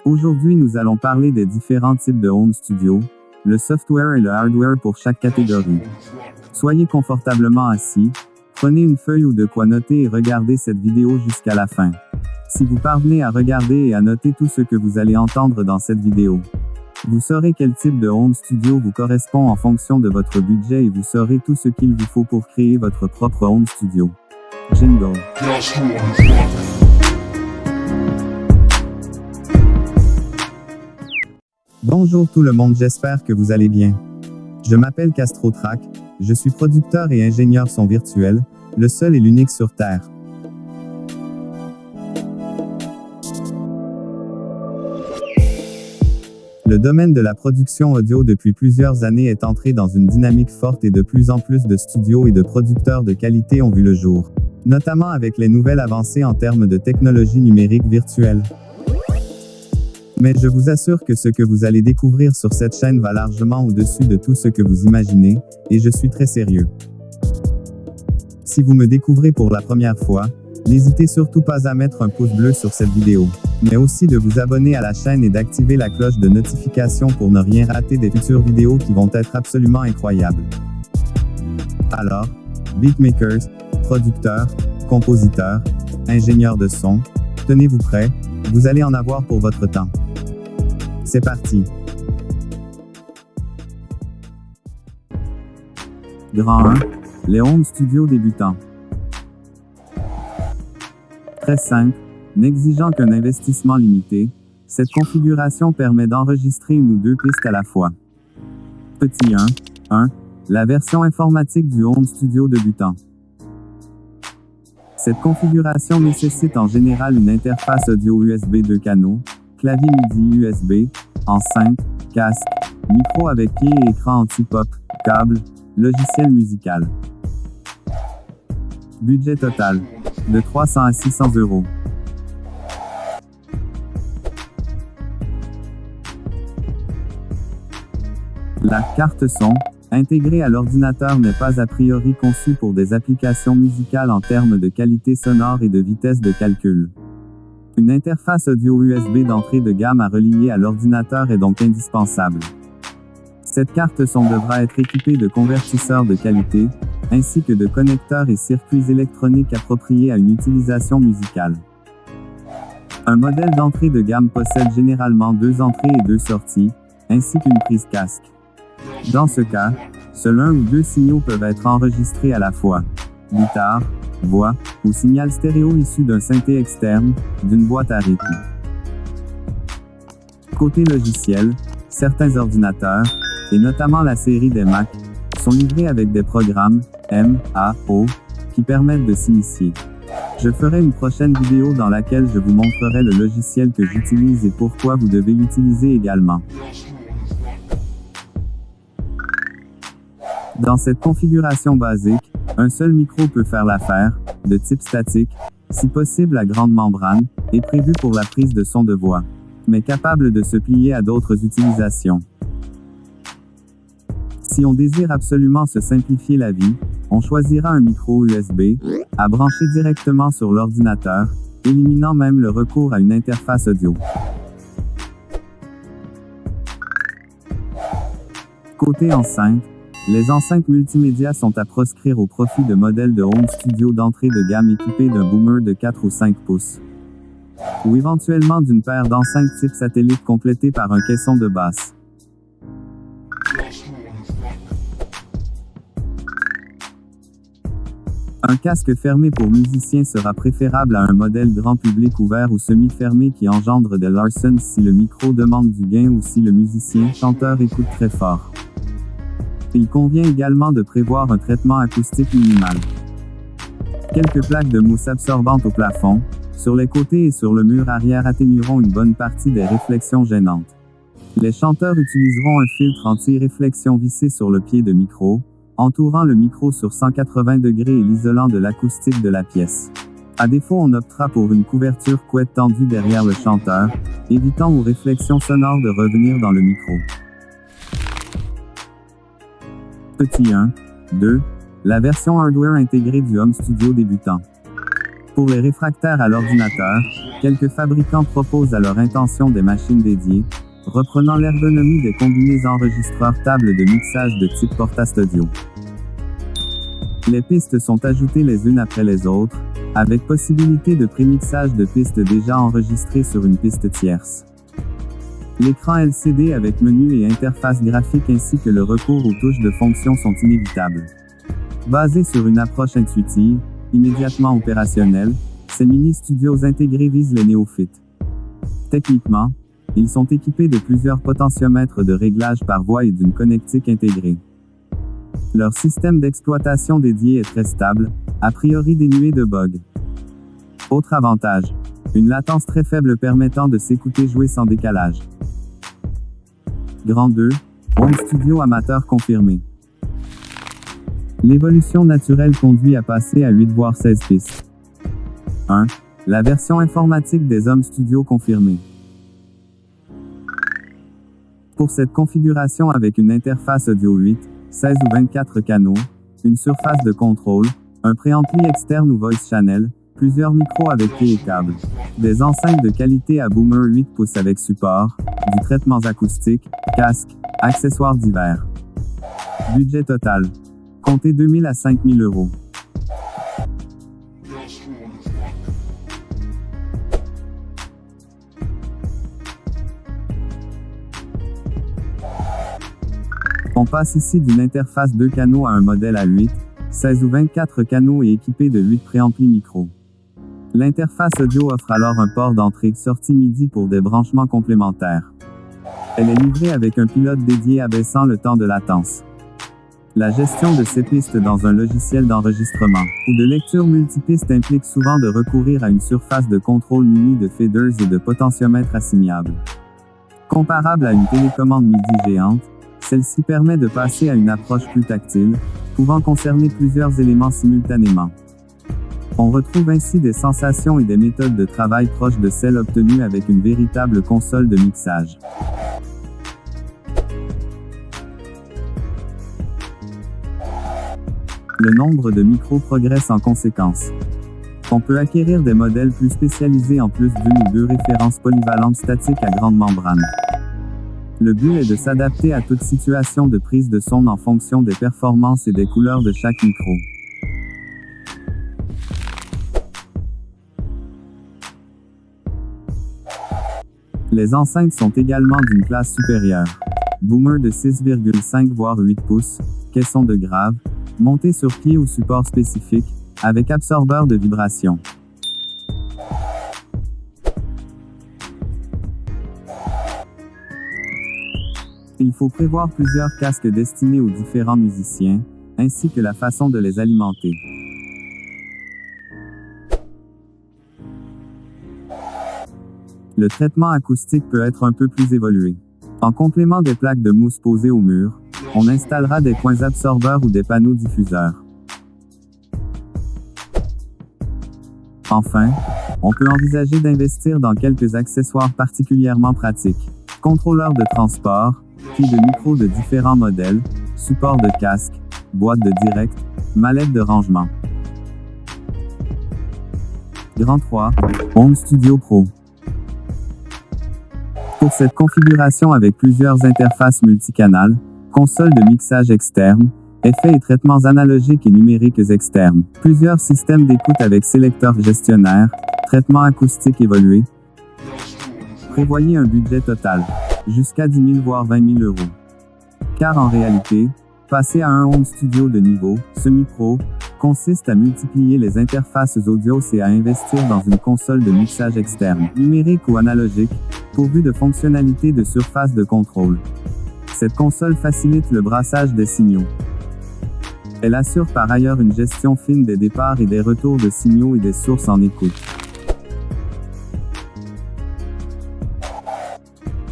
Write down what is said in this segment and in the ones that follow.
Aujourd'hui, nous allons parler des différents types de home studio, le software et le hardware pour chaque catégorie. Soyez confortablement assis, prenez une feuille ou de quoi noter et regardez cette vidéo jusqu'à la fin. Si vous parvenez à regarder et à noter tout ce que vous allez entendre dans cette vidéo, vous saurez quel type de home studio vous correspond en fonction de votre budget et vous saurez tout ce qu'il vous faut pour créer votre propre home studio. Jingle. Bonjour tout le monde, j'espère que vous allez bien. Je m'appelle CastroTrack, je suis producteur et ingénieur son virtuel, le seul et l'unique sur Terre. Le domaine de la production audio depuis plusieurs années est entré dans une dynamique forte et de plus en plus de studios et de producteurs de qualité ont vu le jour, notamment avec les nouvelles avancées en termes de technologie numérique virtuelle. Mais je vous assure que ce que vous allez découvrir sur cette chaîne va largement au-dessus de tout ce que vous imaginez, et je suis très sérieux. Si vous me découvrez pour la première fois, n'hésitez surtout pas à mettre un pouce bleu sur cette vidéo, mais aussi de vous abonner à la chaîne et d'activer la cloche de notification pour ne rien rater des futures vidéos qui vont être absolument incroyables. Alors, beatmakers, producteurs, compositeurs, ingénieurs de son, tenez-vous prêts, vous allez en avoir pour votre temps. C'est parti. Grand 1. Les home studios débutants. Très simple, n'exigeant qu'un investissement limité, cette configuration permet d'enregistrer une ou deux pistes à la fois. Petit 1. La version informatique du home studio débutant. Cette configuration nécessite en général une interface audio USB 2 canaux, clavier MIDI USB, enceinte, casque, micro avec pied et écran anti-pop, câble, logiciel musical. Budget total, de 300 à 600 €. La carte son, intégrée à l'ordinateur, n'est pas a priori conçue pour des applications musicales en termes de qualité sonore et de vitesse de calcul. Une interface audio USB d'entrée de gamme à relier à l'ordinateur est donc indispensable. Cette carte son devra être équipée de convertisseurs de qualité, ainsi que de connecteurs et circuits électroniques appropriés à une utilisation musicale. Un modèle d'entrée de gamme possède généralement 2 entrées et 2 sorties, ainsi qu'une prise casque. Dans ce cas, seul 1 ou 2 signaux peuvent être enregistrés à la fois. Guitare, voix, ou signal stéréo issu d'un synthé externe, d'une boîte à rythme. Côté logiciel, certains ordinateurs, et notamment la série des Mac, sont livrés avec des programmes M.A.O. qui permettent de s'initier. Je ferai une prochaine vidéo dans laquelle je vous montrerai le logiciel que j'utilise et pourquoi vous devez l'utiliser également. Dans cette configuration basique, un seul micro peut faire l'affaire, de type statique, si possible à grande membrane, et prévu pour la prise de son de voix, mais capable de se plier à d'autres utilisations. Si on désire absolument se simplifier la vie, on choisira un micro USB, à brancher directement sur l'ordinateur, éliminant même le recours à une interface audio. Côté enceinte, les enceintes multimédia sont à proscrire au profit de modèles de home studio d'entrée de gamme équipés d'un boomer de 4 ou 5 pouces. Ou éventuellement d'une paire d'enceintes type satellite complétées par un caisson de basse. Un casque fermé pour musiciens sera préférable à un modèle grand public ouvert ou semi-fermé qui engendre des larcens si le micro demande du gain ou si le musicien chanteur écoute très fort. Il convient également de prévoir un traitement acoustique minimal. Quelques plaques de mousse absorbante au plafond, sur les côtés et sur le mur arrière atténueront une bonne partie des réflexions gênantes. Les chanteurs utiliseront un filtre anti-réflexion vissé sur le pied de micro, entourant le micro sur 180 degrés et l'isolant de l'acoustique de la pièce. À défaut, on optera pour une couverture couette tendue derrière le chanteur, évitant aux réflexions sonores de revenir dans le micro. Petit 1. 2. La version hardware intégrée du home studio débutant. Pour les réfractaires à l'ordinateur, quelques fabricants proposent à leur intention des machines dédiées, reprenant l'ergonomie des combinés enregistreurs tables de mixage de type Portastudio. Les pistes sont ajoutées les unes après les autres, avec possibilité de prémixage de pistes déjà enregistrées sur une piste tierce. L'écran LCD avec menu et interface graphique ainsi que le recours aux touches de fonction sont inévitables. Basés sur une approche intuitive, immédiatement opérationnelle, ces mini-studios intégrés visent les néophytes. Techniquement, ils sont équipés de plusieurs potentiomètres de réglage par voie et d'une connectique intégrée. Leur système d'exploitation dédié est très stable, a priori dénué de bugs. Autre avantage, une latence très faible permettant de s'écouter jouer sans décalage. Grand 2, Home Studio amateur confirmé. L'évolution naturelle conduit à passer à 8 voire 16 pistes. 1. La version informatique des Home Studio confirmée. Pour cette configuration avec une interface audio 8, 16 ou 24 canaux, une surface de contrôle, un préampli externe ou voice channel, plusieurs micros avec quai et câbles, des enceintes de qualité à boomer 8 pouces avec support, du traitement acoustique, casque, accessoires divers. Budget total. Comptez 2 000 à 5 000 euros. On passe ici d'une interface 2 canaux à un modèle à 8, 16 ou 24 canaux et équipé de 8 préamplis micros. L'interface audio offre alors un port d'entrée-sortie MIDI pour des branchements complémentaires. Elle est livrée avec un pilote dédié abaissant le temps de latence. La gestion de ces pistes dans un logiciel d'enregistrement ou de lecture multipiste implique souvent de recourir à une surface de contrôle munie de faders et de potentiomètres assimilables. Comparable à une télécommande MIDI géante, celle-ci permet de passer à une approche plus tactile, pouvant concerner plusieurs éléments simultanément. On retrouve ainsi des sensations et des méthodes de travail proches de celles obtenues avec une véritable console de mixage. Le nombre de micros progresse en conséquence. On peut acquérir des modèles plus spécialisés en plus d'une ou deux références polyvalentes statiques à grande membrane. Le but est de s'adapter à toute situation de prise de son en fonction des performances et des couleurs de chaque micro. Les enceintes sont également d'une classe supérieure. Boomer de 6,5 voire 8 pouces, caisson de grave, monté sur pied ou support spécifique, avec absorbeur de vibration. Il faut prévoir plusieurs casques destinés aux différents musiciens, ainsi que la façon de les alimenter. Le traitement acoustique peut être un peu plus évolué. En complément des plaques de mousse posées au mur, on installera des coins absorbeurs ou des panneaux diffuseurs. Enfin, on peut envisager d'investir dans quelques accessoires particulièrement pratiques. Contrôleur de transport, plis de micros de différents modèles, support de casque, boîte de direct, mallette de rangement. Grand 3, Home Studio Pro. Pour cette configuration avec plusieurs interfaces multicanales, console de mixage externe, effets et traitements analogiques et numériques externes, plusieurs systèmes d'écoute avec sélecteur gestionnaire, traitement acoustique évolué. Prévoyez un budget total, jusqu'à 10 000 voire 20 000 euros. Car en réalité, passer à un home studio de niveau, semi-pro, consiste à multiplier les interfaces audio et à investir dans une console de mixage externe, numérique ou analogique, pourvue de fonctionnalités de surface de contrôle. Cette console facilite le brassage des signaux. Elle assure par ailleurs une gestion fine des départs et des retours de signaux et des sources en écoute.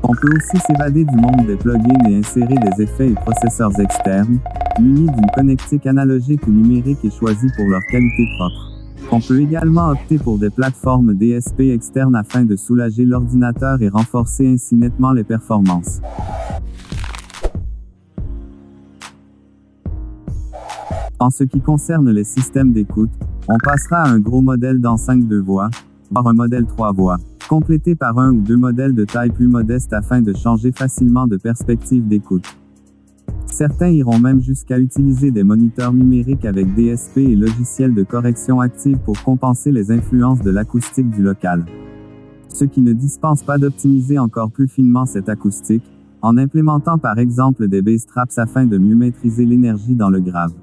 On peut aussi s'évader du monde des plugins et insérer des effets et processeurs externes, munis d'une connectique analogique ou numérique et choisis pour leur qualité propre. On peut également opter pour des plateformes DSP externes afin de soulager l'ordinateur et renforcer ainsi nettement les performances. En ce qui concerne les systèmes d'écoute, On passera à un gros modèle d'enceinte 2 voix, voire un modèle 3 voix, complété par un ou deux modèles de taille plus modeste afin de changer facilement de perspective d'écoute. Certains iront même jusqu'à utiliser des moniteurs numériques avec DSP et logiciels de correction active pour compenser les influences de l'acoustique du local. Ce qui ne dispense pas d'optimiser encore plus finement cette acoustique, en implémentant par exemple des bass traps afin de mieux maîtriser l'énergie dans le grave.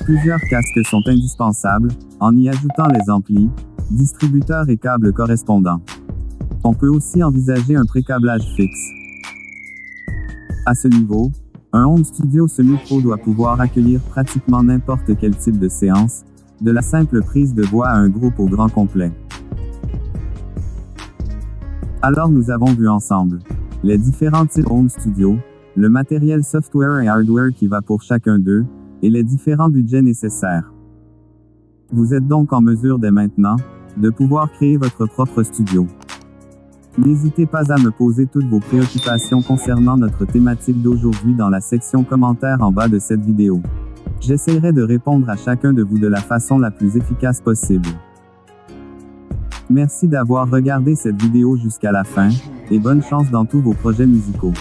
Plusieurs casques sont indispensables, en y ajoutant les amplis, distributeurs et câbles correspondants. On peut aussi envisager un pré-câblage fixe. À ce niveau, un home studio semi-pro doit pouvoir accueillir pratiquement n'importe quel type de séance, de la simple prise de voix à un groupe au grand complet. Alors nous avons vu ensemble les différents types home studio, le matériel software et hardware qui va pour chacun d'eux, et les différents budgets nécessaires. Vous êtes donc en mesure dès maintenant de pouvoir créer votre propre studio. N'hésitez pas à me poser toutes vos préoccupations concernant notre thématique d'aujourd'hui dans la section commentaires en bas de cette vidéo. J'essaierai de répondre à chacun de vous de la façon la plus efficace possible. Merci d'avoir regardé cette vidéo jusqu'à la fin, et bonne chance dans tous vos projets musicaux.